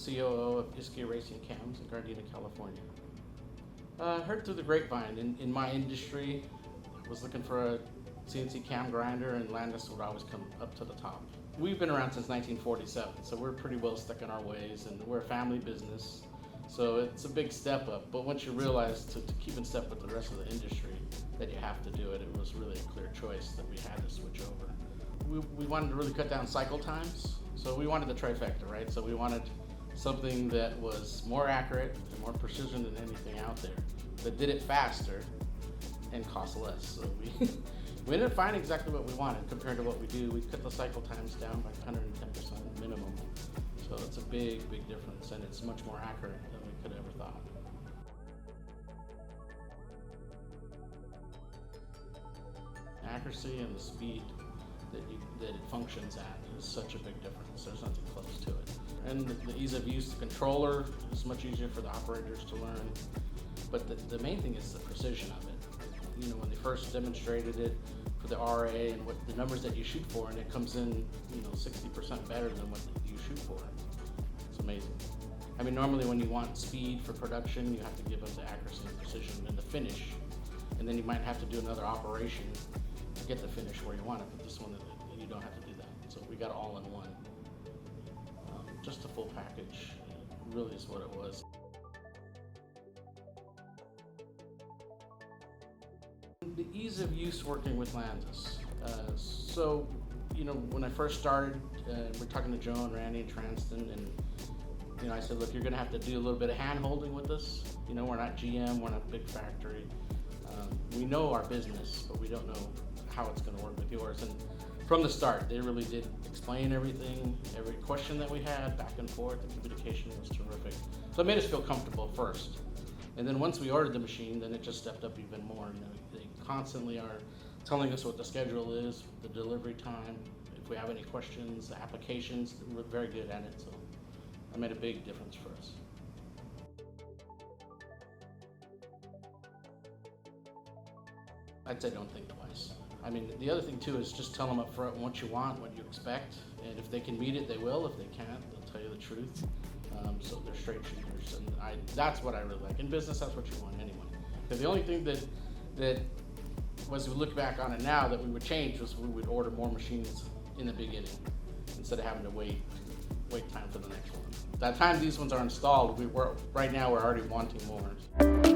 COO of Isky Racing Cams in Gardena, California. Heard through the grapevine in my industry, I was looking for a CNC cam grinder, and Landis would always come up to the top. We've been around since 1947, so we're pretty well stuck in our ways, and we're a family business, so it's a big step up. But once you realize to keep in step with the rest of the industry that you have to do it, it was really a clear choice that we had to switch over. We wanted to really cut down cycle times, so we wanted the trifecta, right? So we wanted something that was more accurate and more precision than anything out there, that did it faster and cost less. So we ended up finding exactly what we wanted compared to what we do. We cut the cycle times down by 110% minimum. So it's a big, big difference, and it's much more accurate than we could have ever thought. Accuracy and the speed that it functions at is such a big difference. There's nothing close to it. And the ease of use, the controller is much easier for the operators to learn. But the main thing is the precision of it. You know, when they first demonstrated it for the RA and what the numbers that you shoot for, and it comes in, 60% better than what you shoot for. It's amazing. I mean, normally when you want speed for production, you have to give up the accuracy and precision and the finish, and then you might have to do another operation to get the finish where you want it. But this one, you don't have to do that. So we got all in one. Just a full package, really is what it was. The ease of use working with Landis. So, when I first started, we're talking to Joe and Randy and Transton, and I said, look, you're going to have to do a little bit of hand holding with us. We're not GM, we're not a big factory. We know our business, but we don't know how it's going to work with yours. And from the start, they really did explain everything, every question that we had, back and forth. The communication was terrific. So it made us feel comfortable first. And then once we ordered the machine, then it just stepped up even more. They constantly are telling us what the schedule is, the delivery time, if we have any questions, the applications. We're very good at it, so it made a big difference for us. I'd say don't think twice. I mean, the other thing too is just tell them up front what you want, what you expect, and if they can meet it, they will. If they can't, they'll tell you the truth. So they're straight shooters, and that's what I really like. In business, that's what you want anyway. Because the only thing that was, we look back on it now, that we would change was we would order more machines in the beginning instead of having to wait time for the next one. By the time these ones are installed, right now we're already wanting more.